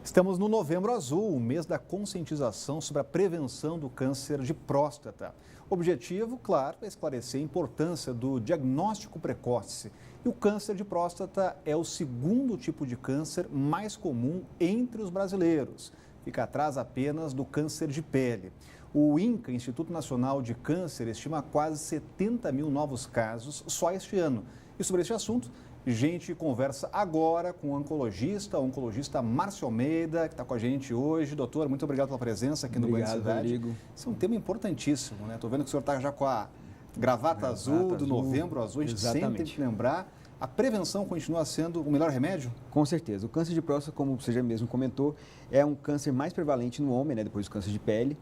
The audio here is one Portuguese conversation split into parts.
Estamos no Novembro Azul, o mês da conscientização sobre a prevenção do câncer de próstata. O objetivo, claro, é esclarecer a importância do diagnóstico precoce. E o câncer de próstata é o segundo tipo de câncer mais comum entre os brasileiros. Fica atrás apenas do câncer de pele. O INCA, Instituto Nacional de Câncer, estima quase 70 mil novos casos só este ano. E sobre este assunto, a gente conversa agora com o oncologista Márcio Almeida, que está com a gente hoje. Doutor, muito obrigado pela presença aqui no Banho Cidade. Rodrigo. Isso é um tema importantíssimo, né? Estou vendo que o senhor está já com a gravata azul do Novembro Azul. A gente sempre tem que lembrar. A prevenção continua sendo o melhor remédio? Com certeza. O câncer de próstata, como você já mesmo comentou, é um câncer mais prevalente no homem, né, depois do câncer de pele.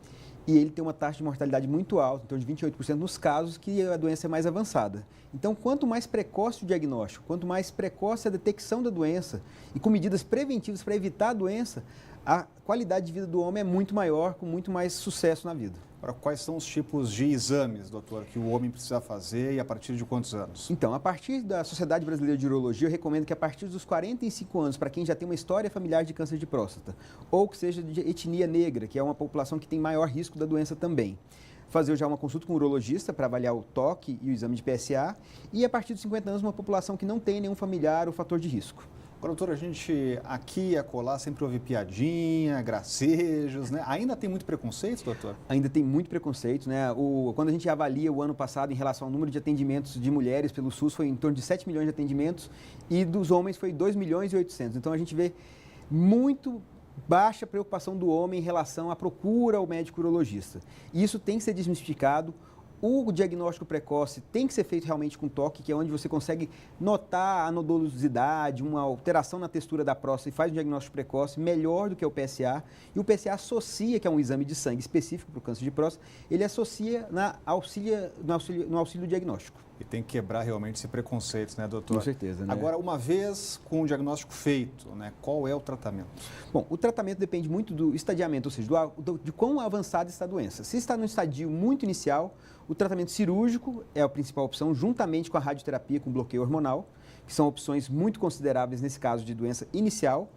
E ele tem uma taxa de mortalidade muito alta, em torno de 28% nos casos que a doença é mais avançada. Então, quanto mais precoce o diagnóstico, quanto mais precoce a detecção da doença e com medidas preventivas para evitar a doença, a qualidade de vida do homem é muito maior, com muito mais sucesso na vida. Agora, quais são os tipos de exames, doutor, que o homem precisa fazer e a partir de quantos anos? Então, a partir da Sociedade Brasileira de Urologia, eu recomendo que a partir dos 45 anos, para quem já tem uma história familiar de câncer de próstata, ou que seja de etnia negra, que é uma população que tem maior risco da doença também, fazer já uma consulta com o urologista para avaliar o toque e o exame de PSA, e a partir dos 50 anos, uma população que não tem nenhum familiar ou fator de risco. Agora, doutor, a gente aqui e acolá sempre ouve piadinha, gracejos, né? Ainda tem muito preconceito, doutor? Ainda tem muito preconceito, né? Quando a gente avalia o ano passado em relação ao número de atendimentos de mulheres pelo SUS, foi em torno de 7 milhões de atendimentos e dos homens foi 2 milhões e 800. Então, a gente vê muito baixa preocupação do homem em relação à procura ao médico urologista. E isso tem que ser desmistificado. O diagnóstico precoce tem que ser feito realmente com toque, que é onde você consegue notar a nodosidade, uma alteração na textura da próstata e faz um diagnóstico precoce melhor do que o PSA. E o PSA associa, que é um exame de sangue específico para o câncer de próstata, ele associa no auxílio diagnóstico. E tem que quebrar realmente esse preconceito, né, doutor? Com certeza, né? Agora, uma vez com o diagnóstico feito, né, qual é o tratamento? Bom, o tratamento depende muito do estadiamento, ou seja, de quão avançada está a doença. Se está no estadio muito inicial, o tratamento cirúrgico é a principal opção, juntamente com a radioterapia com bloqueio hormonal, que são opções muito consideráveis nesse caso de doença inicial.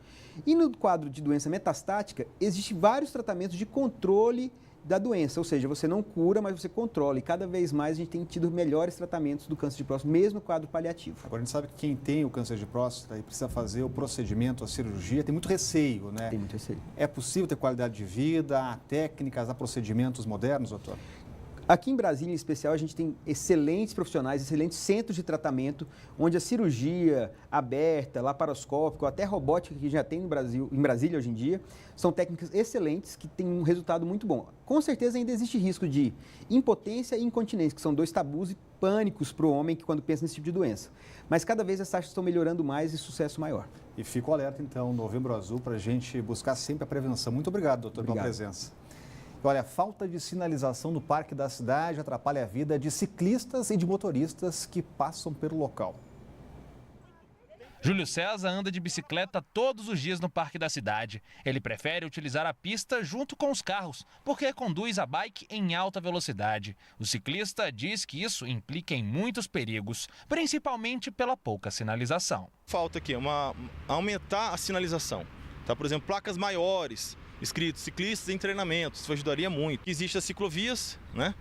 E no quadro de doença metastática, existem vários tratamentos de controle da doença, ou seja, você não cura, mas você controla. E cada vez mais a gente tem tido melhores tratamentos do câncer de próstata, mesmo no quadro paliativo. Agora, a gente sabe que quem tem o câncer de próstata e precisa fazer o procedimento, a cirurgia, tem muito receio, né? Tem muito receio. É possível ter qualidade de vida, há técnicas, há procedimentos modernos, doutor? Aqui em Brasília, em especial, a gente tem excelentes profissionais, excelentes centros de tratamento, onde a cirurgia aberta, laparoscópica, ou até robótica, que já tem no Brasil, em Brasília hoje em dia, são técnicas excelentes que têm um resultado muito bom. Com certeza ainda existe risco de impotência e incontinência, que são dois tabus e pânicos para o homem que quando pensa nesse tipo de doença. Mas cada vez as taxas estão melhorando mais e sucesso maior. E fico alerta, então, Novembro Azul, para a gente buscar sempre a prevenção. Muito obrigado, doutor, pela presença. Olha, a falta de sinalização no Parque da Cidade atrapalha a vida de ciclistas e de motoristas que passam pelo local. Júlio César anda de bicicleta todos os dias no Parque da Cidade. Ele prefere utilizar a pista junto com os carros, porque conduz a bike em alta velocidade. O ciclista diz que isso implica em muitos perigos, principalmente pela pouca sinalização. Falta aqui aumentar a sinalização. Tá? Por exemplo, placas maiores, escrito ciclistas em treinamento, isso ajudaria muito. Existem as ciclovias, né?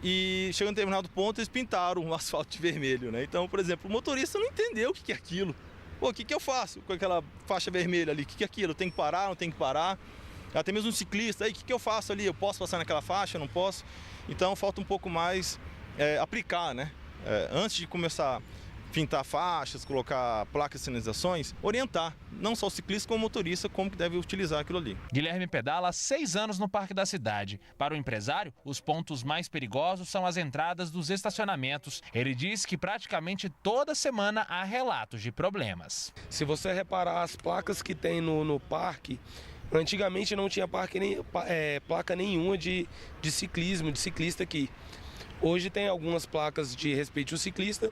E chegando a um determinado ponto eles pintaram o asfalto de vermelho, né? Então, por exemplo, o motorista não entendeu o que é aquilo. Pô, o que eu faço com aquela faixa vermelha ali? O que é aquilo? Eu tenho que parar, não tenho que parar? Até mesmo um ciclista, aí o que eu faço ali? Eu posso passar naquela faixa, não posso? Então falta um pouco mais aplicar, né? Antes de começar a pintar faixas, colocar placas de sinalizações, orientar, não só o ciclista como o motorista, como que deve utilizar aquilo ali. Guilherme pedala há 6 anos no Parque da Cidade. Para o empresário, os pontos mais perigosos são as entradas dos estacionamentos. Ele diz que praticamente toda semana há relatos de problemas. Se você reparar as placas que tem no parque, antigamente não tinha placa nenhuma de ciclismo, de ciclista aqui. Hoje tem algumas placas de respeito ao ciclista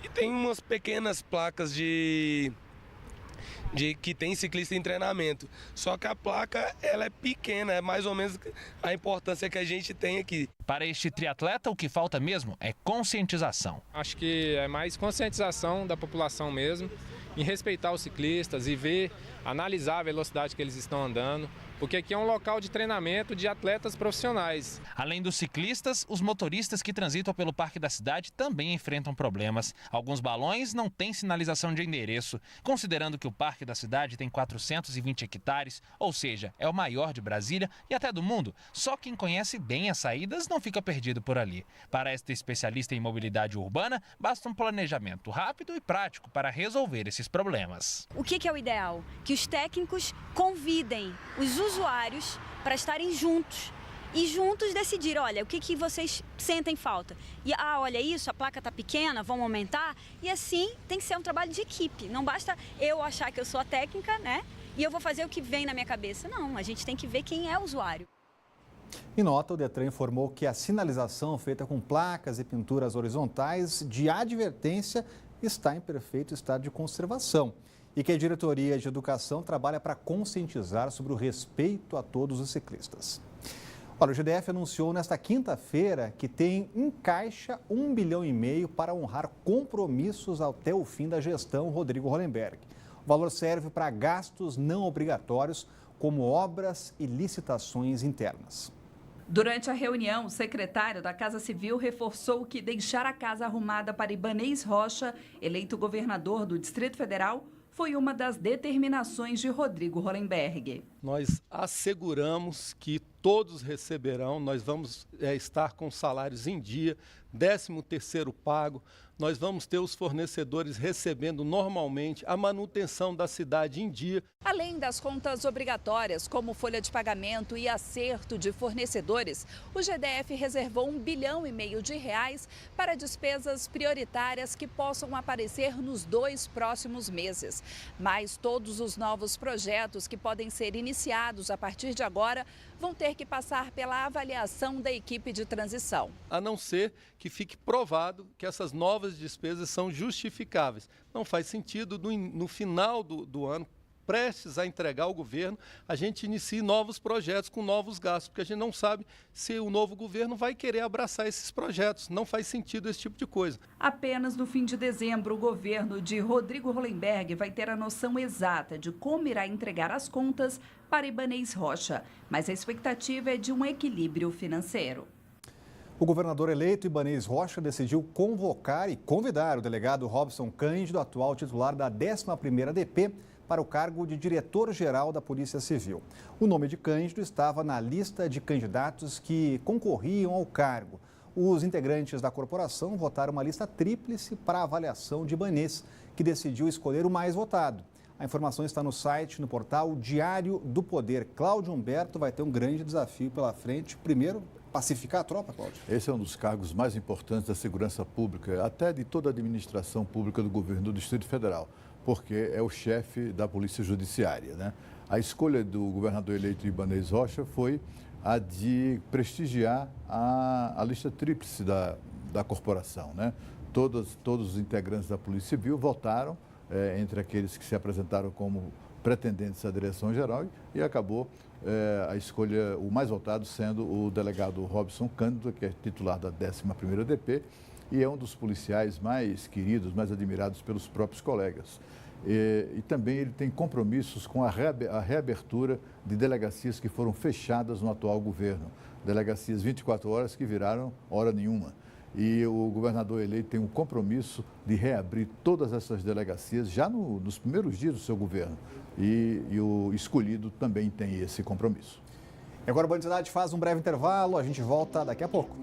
e tem umas pequenas placas de de que tem ciclista em treinamento. Só que a placa, ela é pequena, é mais ou menos a importância que a gente tem aqui. Para este triatleta, o que falta mesmo é conscientização. Acho que é mais conscientização da população mesmo, em respeitar os ciclistas e ver, analisar a velocidade que eles estão andando, porque aqui é um local de treinamento de atletas profissionais. Além dos ciclistas, os motoristas que transitam pelo Parque da Cidade também enfrentam problemas. Alguns balões não têm sinalização de endereço. Considerando que o Parque da Cidade tem 420 hectares, ou seja, é o maior de Brasília e até do mundo, só quem conhece bem as saídas não fica perdido por ali. Para esta especialista em mobilidade urbana, basta um planejamento rápido e prático para resolver esses problemas. O que é o ideal? Que os técnicos convidem os usuários para estarem juntos e juntos decidir, olha, o que vocês sentem falta. E, olha isso, a placa está pequena, vamos aumentar. E assim tem que ser um trabalho de equipe. Não basta eu achar que eu sou a técnica, né? E eu vou fazer o que vem na minha cabeça. Não, a gente tem que ver quem é o usuário. Em nota, o Detran informou que a sinalização feita com placas e pinturas horizontais de advertência está em perfeito estado de conservação e que a Diretoria de Educação trabalha para conscientizar sobre o respeito a todos os ciclistas. Olha, o GDF anunciou nesta quinta-feira que tem em caixa R$1,5 bilhão para honrar compromissos até o fim da gestão Rodrigo Hollenberg. O valor serve para gastos não obrigatórios, como obras e licitações internas. Durante a reunião, o secretário da Casa Civil reforçou que deixar a casa arrumada para Ibanez Rocha, eleito governador do Distrito Federal, foi uma das determinações de Rodrigo Hollenberg. Nós asseguramos que todos receberão, nós vamos estar com salários em dia, 13º pago, nós vamos ter os fornecedores recebendo normalmente a manutenção da cidade em dia. Além das contas obrigatórias, como folha de pagamento e acerto de fornecedores, o GDF reservou R$1,5 bilhão para despesas prioritárias que possam aparecer nos 2 próximos meses. Mas todos os novos projetos que podem ser iniciados a partir de agora vão ter que passar pela avaliação da equipe de transição. A não ser que fique provado que essas novas despesas são justificáveis. Não faz sentido no final do ano, prestes a entregar ao governo, a gente inicie novos projetos com novos gastos, porque a gente não sabe se o novo governo vai querer abraçar esses projetos. Não faz sentido esse tipo de coisa. Apenas no fim de dezembro, o governo de Rodrigo Hollenberg vai ter a noção exata de como irá entregar as contas para Ibanez Rocha, mas a expectativa é de um equilíbrio financeiro. O governador eleito Ibanez Rocha decidiu convocar e convidar o delegado Robson Cândido, atual titular da 11ª DP, para o cargo de diretor-geral da Polícia Civil. O nome de Cândido estava na lista de candidatos que concorriam ao cargo. Os integrantes da corporação votaram uma lista tríplice para a avaliação de Ibanez, que decidiu escolher o mais votado. A informação está no site, no portal Diário do Poder. Cláudio Humberto vai ter um grande desafio pela frente. Primeiro, pacificar a tropa, Cláudio. Esse é um dos cargos mais importantes da segurança pública, até de toda a administração pública do governo do Distrito Federal, porque é o chefe da Polícia Judiciária, né? A escolha do governador eleito Ibanez Rocha foi a de prestigiar a lista tríplice da corporação, né? Todos os integrantes da Polícia Civil votaram entre aqueles que se apresentaram como pretendentes à direção-geral e acabou a escolha, o mais votado sendo o delegado Robson Cândido, que é titular da 11ª DP e é um dos policiais mais queridos, mais admirados pelos próprios colegas. E também ele tem compromissos com a reabertura de delegacias que foram fechadas no atual governo. Delegacias 24 horas que viraram hora nenhuma. E o governador eleito tem um compromisso de reabrir todas essas delegacias já nos primeiros dias do seu governo. E o escolhido também tem esse compromisso. E agora o Band de Cidade faz um breve intervalo, a gente volta daqui a pouco.